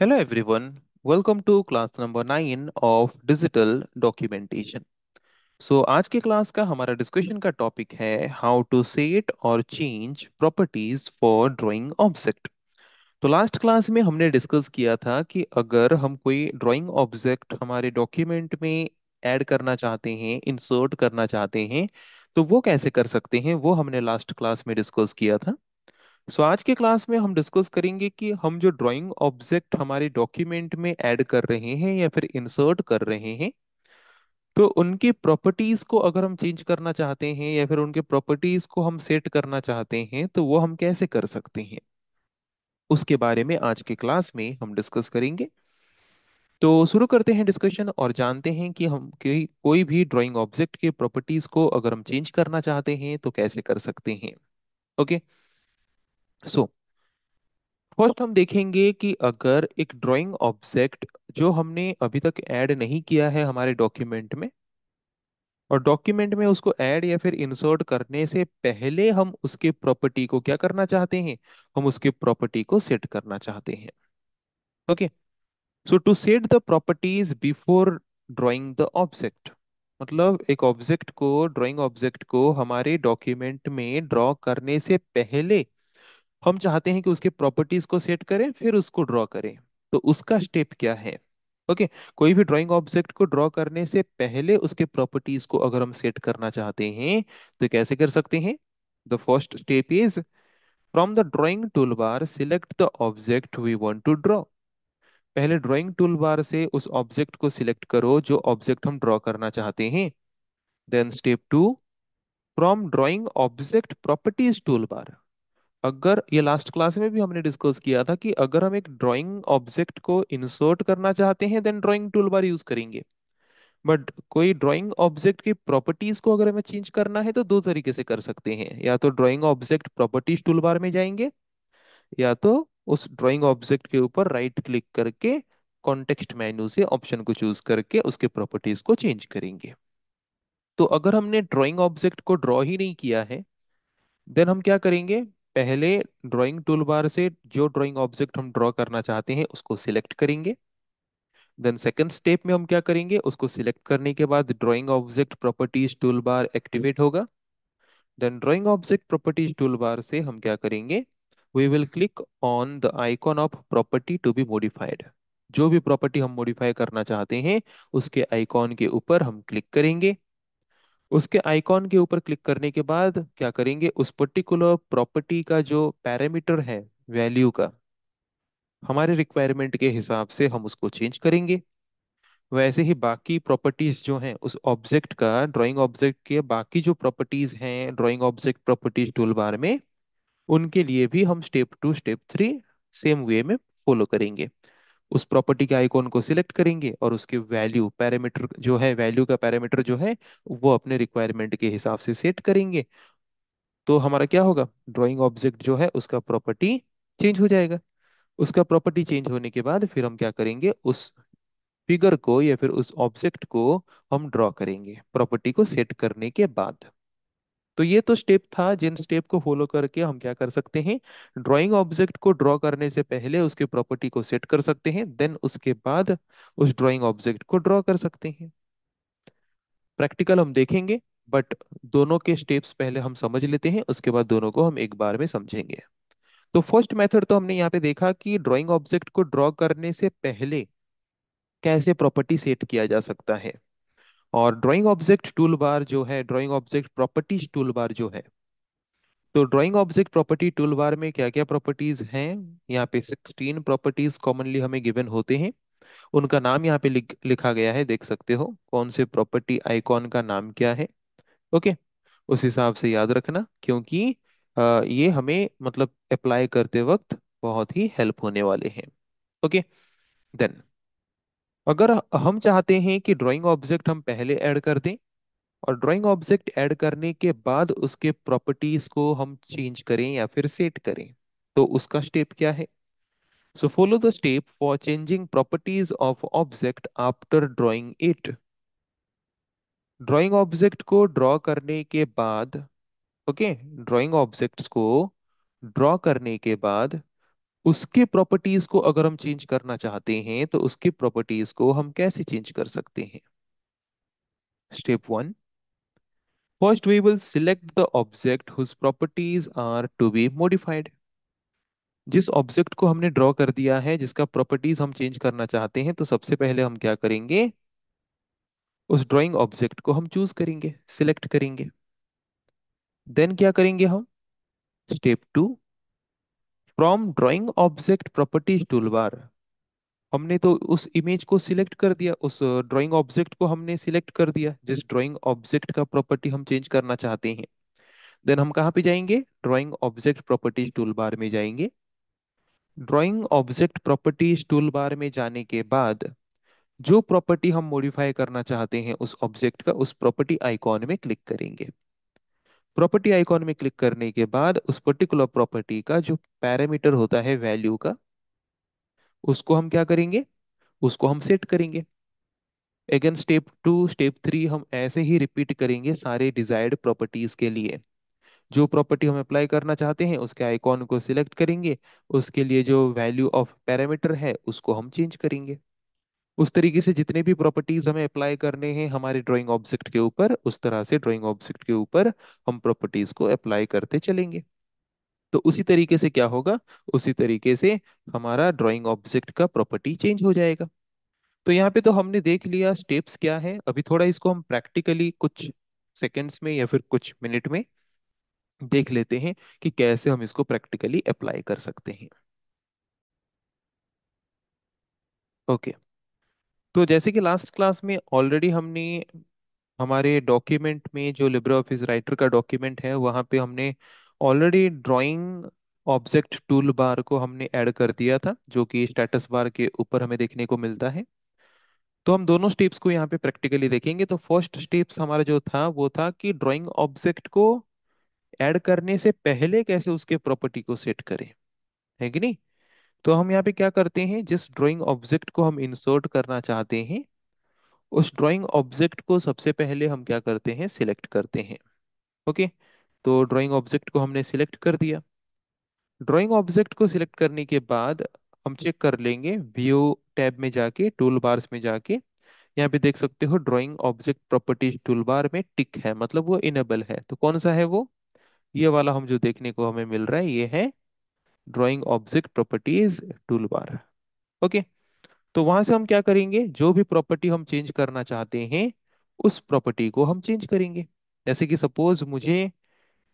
Hello everyone, welcome to class number 9 of digital documentation. आज के class का हमारा डिस्कशन का टॉपिक है हाउ टू सेट और change properties for drawing object. तो लास्ट क्लास में हमने डिस्कस किया था कि अगर हम कोई ड्राइंग ऑब्जेक्ट हमारे डॉक्यूमेंट में ऐड करना चाहते हैं, इंसर्ट करना चाहते हैं, तो वो कैसे कर सकते हैं, वो हमने लास्ट क्लास में डिस्कस किया था। आज के क्लास में हम डिस्कस करेंगे कि हम जो ड्राइंग ऑब्जेक्ट हमारे डॉक्यूमेंट में ऐड कर रहे हैं या फिर इंसर्ट कर रहे हैं, तो उनके प्रॉपर्टीज को अगर हम चेंज करना चाहते हैं या फिर उनके प्रॉपर्टीज को हम सेट करना चाहते हैं तो वो हम कैसे कर सकते हैं, उसके बारे में आज के क्लास में हम डिस्कस करेंगे। तो शुरू करते हैं डिस्कशन और जानते हैं कि हम कोई भी ड्राइंग ऑब्जेक्ट के प्रॉपर्टीज को अगर हम चेंज करना चाहते हैं तो कैसे कर सकते हैं। ओके। सो फर्स्ट हम देखेंगे कि अगर एक ड्राइंग ऑब्जेक्ट जो हमने अभी तक ऐड नहीं किया है हमारे डॉक्यूमेंट में, और डॉक्यूमेंट में उसको ऐड या फिर इंसर्ट करने से पहले हम उसके प्रॉपर्टी को क्या करना चाहते हैं, हम उसके प्रॉपर्टी को सेट करना चाहते हैं। Okay. So to set the properties before drawing the object, मतलब एक ऑब्जेक्ट को, ड्राइंग ऑब्जेक्ट को हमारे डॉक्यूमेंट में ड्रॉ करने से पहले हम चाहते हैं कि उसके प्रॉपर्टीज को सेट करें फिर उसको ड्रॉ करें। तो उसका स्टेप क्या है? ओके। कोई भी ड्राइंग ऑब्जेक्ट को ड्रॉ करने से पहले उसके प्रॉपर्टीज को अगर हम सेट करना चाहते हैं तो कैसे कर सकते हैं? The first step is from the drawing tool bar select the object we want to draw. पहले ड्राइंग टूल बार से उस ऑब्जेक्ट को सिलेक्ट करो जो ऑब्जेक्ट हम ड्रॉ करना चाहते हैं। Then step two, from drawing object properties tool bar. अगर ये लास्ट क्लास में भी हमने डिस्कस किया था कि अगर हम एक ड्राइंग ऑब्जेक्ट को इंसर्ट करना चाहते हैं then drawing tool bar use करेंगे। बट कोई ड्राइंग ऑब्जेक्ट की प्रॉपर्टीज को अगर हमें चेंज करना है तो दो तरीके से कर सकते हैं, या तो drawing object properties tool bar में जाएंगे, या तो उस ड्राइंग ऑब्जेक्ट के ऊपर राइट क्लिक करके कॉन्टेक्स्ट मेन्यू से ऑप्शन को चूज करके उसके प्रॉपर्टीज को चेंज करेंगे। तो अगर हमने ड्राइंग ऑब्जेक्ट को ड्रॉ ही नहीं किया है देन हम क्या करेंगे? पहले ड्राइंग टूल बार से जो ड्राइंग ऑब्जेक्ट हम ड्रॉ करना चाहते हैं उसको सिलेक्ट करेंगे। देन सेकंड स्टेप में हम क्या करेंगे? उसको सिलेक्ट करने के बाद drawing object properties tool bar activate होगा। Then drawing object properties tool bar से हम क्या करेंगे? We will click on the icon of property to be modified. जो भी प्रॉपर्टी हम मॉडिफाई करना चाहते हैं उसके आइकॉन के ऊपर हम क्लिक करेंगे। उसके आइकॉन के ऊपर क्लिक करने के बाद क्या करेंगे? उस पर्टिकुलर प्रॉपर्टी का जो पैरामीटर है, वैल्यू का, हमारे रिक्वायरमेंट के हिसाब से हम उसको चेंज करेंगे। वैसे ही बाकी प्रॉपर्टीज जो हैं उस ऑब्जेक्ट का, ड्राइंग ऑब्जेक्ट के बाकी जो प्रॉपर्टीज हैं drawing object properties tool bar में, उनके लिए भी हम step two step three same way में फॉलो करेंगे। उस प्रॉपर्टी के आइकॉन को सिलेक्ट करेंगे और उसके वैल्यू पैरामीटर जो है, वैल्यू का पैरामीटर जो है वो अपने रिक्वायरमेंट के हिसाब से सेट करेंगे। तो हमारा क्या होगा? ड्राइंग ऑब्जेक्ट जो है उसका प्रॉपर्टी चेंज हो जाएगा। उसका प्रॉपर्टी चेंज होने के बाद फिर हम क्या करेंगे? उस फिगर को या फिर उस ऑब्जेक्ट को हम ड्रॉ करेंगे प्रॉपर्टी को सेट करने के बाद। तो ये तो स्टेप था जिन स्टेप को फॉलो करके हम क्या कर सकते हैं? ड्राइंग ऑब्जेक्ट को ड्रॉ करने से पहले उसके प्रॉपर्टी को सेट कर सकते हैं, देन उसके बाद उस ड्राइंग ऑब्जेक्ट को ड्रॉ कर सकते हैं। प्रैक्टिकल हम देखेंगे, बट दोनों के स्टेप्स पहले हम समझ लेते हैं, उसके बाद दोनों को हम एक बार में समझेंगे। तो फर्स्ट मेथड तो हमने यहाँ पे देखा कि ड्राइंग ऑब्जेक्ट को ड्रॉ करने से पहले कैसे प्रॉपर्टी सेट किया जा सकता है। और ड्राइंग ऑब्जेक्ट टूल बार जो है, drawing object properties tool bar जो है, तो drawing object property tool bar में क्या क्या प्रॉपर्टीज हैं? यहाँ पे 16 प्रॉपर्टीज कॉमनली हमें गिवन होते हैं। उनका नाम यहाँ पे लिखा गया है, देख सकते हो कौन से प्रॉपर्टी आइकॉन का नाम क्या है। ओके। उस हिसाब से याद रखना, क्योंकि ये हमें मतलब अप्लाई करते वक्त बहुत ही हेल्प होने वाले हैं। ओके। देन अगर हम चाहते हैं कि ड्राइंग ऑब्जेक्ट हम पहले ऐड कर दें और ड्राइंग ऑब्जेक्ट ऐड करने के बाद उसके प्रॉपर्टीज को हम चेंज करें या फिर सेट करें, तो उसका स्टेप क्या है? So follow the step for changing properties of object after drawing it. Drawing object को ड्रॉ करने के बाद, ओके, ड्राइंग ऑब्जेक्ट्स को ड्रॉ करने के बाद उसके प्रॉपर्टीज को अगर हम चेंज करना चाहते हैं तो उसके प्रॉपर्टीज को हम कैसे चेंज कर सकते हैं? Step one, first we will select the object whose properties are to be modified. जिस ऑब्जेक्ट को हमने ड्रॉ कर दिया है, जिसका प्रॉपर्टीज हम चेंज करना चाहते हैं, तो सबसे पहले हम क्या करेंगे, उस ड्राइंग ऑब्जेक्ट को हम चूज करेंगे, सिलेक्ट करेंगे। देन क्या करेंगे हम? Step two, from drawing object properties toolbar. हमने तो उस इमेज को सिलेक्ट कर दिया, उस ड्राइंग ऑब्जेक्ट को हमने सिलेक्ट कर दिया जिस ड्राइंग ऑब्जेक्ट का प्रॉपर्टी हम चेंज करना चाहते हैं। देन हम कहाँ पे जाएंगे? Drawing object properties tool bar में जाएंगे। Drawing object properties tool bar में जाने के बाद जो प्रॉपर्टी हम मॉडिफाई करना चाहते हैं उस ऑब्जेक्ट का, उस प्रॉपर्टी आइकॉन में क्लिक करेंगे। प्रॉपर्टी आइकॉन में क्लिक करने के बाद उस पर्टिकुलर प्रॉपर्टी का जो पैरामीटर होता है वैल्यू का, उसको हम क्या करेंगे, उसको हम सेट करेंगे। Again step two, step three हम ऐसे ही रिपीट करेंगे सारे डिजायर्ड प्रॉपर्टीज के लिए। जो प्रॉपर्टी हम अप्लाई करना चाहते हैं उसके आइकॉन को सिलेक्ट करेंगे, उसके लिए जो वैल्यू ऑफ पैरामीटर है उसको हम चेंज करेंगे। उस तरीके से जितने भी प्रॉपर्टीज हमें अप्लाई करने हैं हमारे ड्राइंग ऑब्जेक्ट के ऊपर, उस तरह से ड्राइंग ऑब्जेक्ट के ऊपर हम प्रॉपर्टीज को अप्लाई करते चलेंगे। तो उसी तरीके से क्या होगा, उसी तरीके से हमारा ड्राइंग ऑब्जेक्ट का प्रॉपर्टी चेंज हो जाएगा। तो यहाँ पे तो हमने देख लिया स्टेप्स क्या है। अभी थोड़ा इसको हम प्रैक्टिकली कुछ सेकंड्स में या फिर कुछ मिनट में देख लेते हैं कि कैसे हम इसको प्रैक्टिकली अप्लाई कर सकते हैं। ओके, तो जैसे कि लास्ट क्लास में ऑलरेडी हमने हमारे डॉक्यूमेंट में, जो लिब्रे ऑफिस राइटर का डॉक्यूमेंट है, वहाँ पे हमने already drawing object tool bar को हमने ऐड कर दिया था, जो कि स्टेटस बार के ऊपर हमें देखने को मिलता है। तो हम दोनों स्टेप्स को यहाँ पे प्रैक्टिकली देखेंगे। तो फर्स्ट स्टेप्स हमारा जो था वो था कि ड्राइंग ऑब्जेक्ट को ऐड करने से पहले कैसे उसके प्रॉपर्टी को सेट करें, है कि नहीं? तो हम यहाँ पे क्या करते हैं, जिस ड्राइंग ऑब्जेक्ट को हम इंसर्ट करना चाहते हैं उस ड्राइंग ऑब्जेक्ट को सबसे पहले हम क्या करते हैं, सिलेक्ट करते हैं। ओके, तो ड्राइंग ऑब्जेक्ट को हमने सिलेक्ट कर दिया। ड्राइंग ऑब्जेक्ट को सिलेक्ट करने के बाद हम चेक कर लेंगे व्यू टैब में जाके, टूल बार्स में जाके। यहाँ पे देख सकते हो drawing object properties tool bar में टिक है, मतलब वो इनेबल है। तो कौन सा है वो? ये वाला हम जो देखने को हमें मिल रहा है ये है drawing object properties tool bar. Okay, तो वहां से हम क्या करेंगे, जो भी प्रॉपर्टी हम चेंज करना चाहते हैं उस प्रॉपर्टी को हम चेंज करेंगे। जैसे कि सपोज मुझे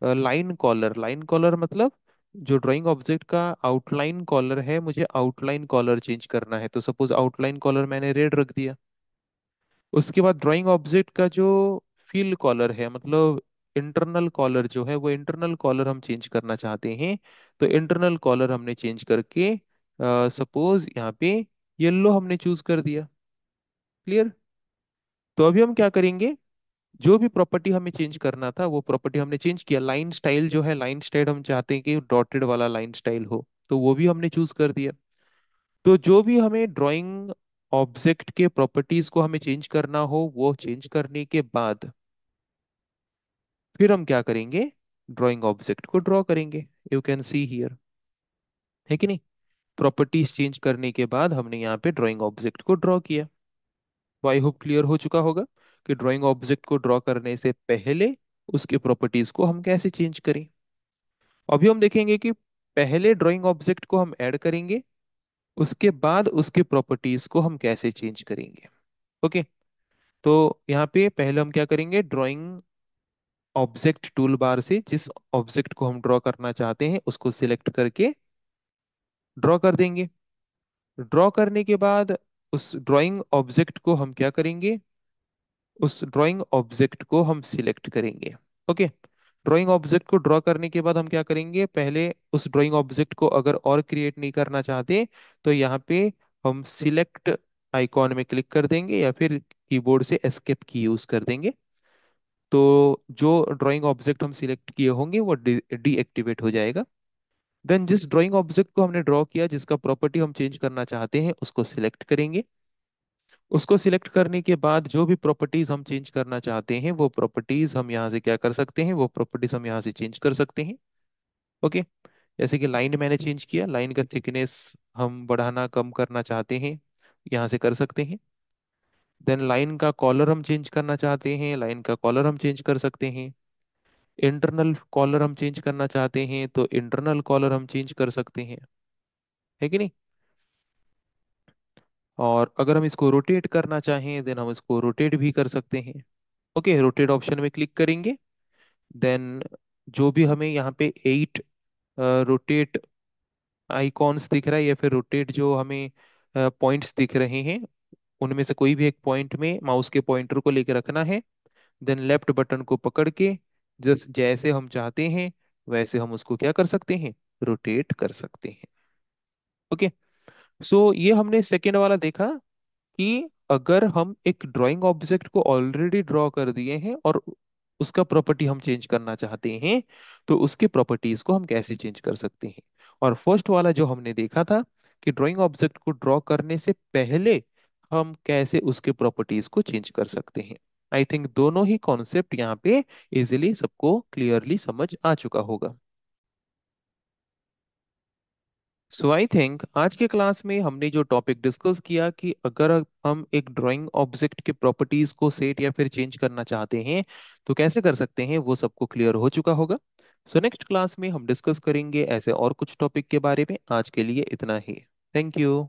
लाइन कॉलर, लाइन कॉलर मतलब जो ड्राइंग ऑब्जेक्ट का आउटलाइन कॉलर है, मुझे आउटलाइन कॉलर चेंज करना है। तो सपोज आउटलाइन कॉलर मैंने रेड रख दिया। उसके बाद ड्राइंग ऑब्जेक्ट का जो फील कॉलर है, मतलब इंटरनल कॉलर जो है, वो इंटरनल कॉलर हम चेंज करना चाहते हैं। तो इंटरनल कॉलर हमने चेंज करके सपोज यहाँ पे येलो हमने चूज कर दिया। क्लियर? तो अभी हम क्या करेंगे, जो भी प्रॉपर्टी हमें चेंज करना था वो प्रॉपर्टी हमने चेंज किया। लाइन स्टाइल जो है, लाइन स्टाइल हम चाहते हैं कि डॉटेड वाला लाइन स्टाइल हो, तो वो भी हमने चूज कर दिया। तो जो भी हमें ड्राइंग ऑब्जेक्ट के प्रॉपर्टीज को हमें चेंज करना हो वो चेंज करने के बाद फिर हम क्या करेंगे, ड्राइंग ऑब्जेक्ट को ड्रॉ करेंगे। यू कैन सी हियर, है कि नहीं? प्रॉपर्टीज चेंज करने के बाद हमने यहाँ पे ड्राइंग ऑब्जेक्ट को ड्रॉ किया। तो आई होप क्लियर हो चुका होगा कि ड्राइंग ऑब्जेक्ट को ड्रॉ करने से पहले उसके प्रॉपर्टीज को हम कैसे चेंज करें। अभी हम देखेंगे कि पहले ड्राइंग ऑब्जेक्ट को हम ऐड करेंगे, उसके बाद उसके प्रॉपर्टीज को हम कैसे चेंज करेंगे। ओके, तो यहाँ पे पहले हम क्या करेंगे, ड्राइंग ऑब्जेक्ट टूल बार से जिस ऑब्जेक्ट को हम ड्रॉ करना चाहते हैं उसको सिलेक्ट करके ड्रॉ कर देंगे। ड्रॉ करने के बाद उस ड्राइंग ऑब्जेक्ट को हम क्या करेंगे, उस ड्राइंग ऑब्जेक्ट को हम सिलेक्ट करेंगे। ओके, ड्राइंग ऑब्जेक्ट को ड्रॉ करने के बाद हम क्या करेंगे, पहले उस ड्राइंग ऑब्जेक्ट को अगर और क्रिएट नहीं करना चाहते तो यहाँ पे हम सिलेक्ट आइकॉन में क्लिक कर देंगे या फिर कीबोर्ड से एस्केप की यूज कर देंगे। तो जो ड्राइंग ऑब्जेक्ट हम सिलेक्ट किए होंगे वो डीएक्टिवेट हो जाएगा। देन जिस ड्राइंग ऑब्जेक्ट को हमने ड्रॉ किया, जिसका प्रॉपर्टी हम चेंज करना चाहते हैं, उसको सिलेक्ट करेंगे। उसको सिलेक्ट करने के बाद जो भी प्रॉपर्टीज हम चेंज करना चाहते हैं वो प्रॉपर्टीज हम यहाँ से क्या कर सकते हैं, वो प्रॉपर्टीज हम यहाँ से चेंज कर सकते हैं। ओके, जैसे कि लाइन मैंने चेंज किया, लाइन का थिकनेस हम बढ़ाना कम करना चाहते हैं, यहाँ से कर सकते हैं। देन लाइन का कॉलर हम चेंज करना चाहते हैं, लाइन का कॉलर हम चेंज कर सकते हैं। इंटरनल कॉलर हम चेंज करना चाहते हैं तो इंटरनल कॉलर हम चेंज कर सकते हैं, है कि नहीं। और अगर हम इसको रोटेट करना चाहें देन हम इसको रोटेट भी कर सकते हैं। ओके, रोटेट ऑप्शन में क्लिक करेंगे। देन जो भी हमें यहाँ पे 8 रोटेट आइकॉन्स दिख रहा है या फिर रोटेट जो हमें पॉइंट्स दिख रहे हैं, उनमें से कोई भी एक पॉइंट में माउस के पॉइंटर को लेकर रखना है। देन लेफ्ट बटन को पकड़ के जस्ट जैसे हम चाहते हैं वैसे हम उसको क्या कर सकते हैं, रोटेट कर सकते हैं। ओके, सो ये हमने सेकेंड वाला देखा कि अगर हम एक ड्राइंग ऑब्जेक्ट को ऑलरेडी ड्रॉ कर दिए हैं और उसका प्रॉपर्टी हम चेंज करना चाहते हैं तो उसके प्रॉपर्टीज को हम कैसे चेंज कर सकते हैं। और फर्स्ट वाला जो हमने देखा था कि ड्राइंग ऑब्जेक्ट को ड्रॉ करने से पहले हम कैसे उसके प्रॉपर्टीज को चेंज कर सकते हैं। आई थिंक दोनों ही कॉन्सेप्ट यहाँ पे इजिली सबको क्लियरली समझ आ चुका होगा। सो आई थिंक आज के क्लास में हमने जो टॉपिक डिस्कस किया कि अगर हम एक ड्राइंग ऑब्जेक्ट के प्रॉपर्टीज को सेट या फिर चेंज करना चाहते हैं तो कैसे कर सकते हैं, वो सबको क्लियर हो चुका होगा। सो नेक्स्ट क्लास में हम डिस्कस करेंगे ऐसे और कुछ टॉपिक के बारे में। आज के लिए इतना ही। Thank you.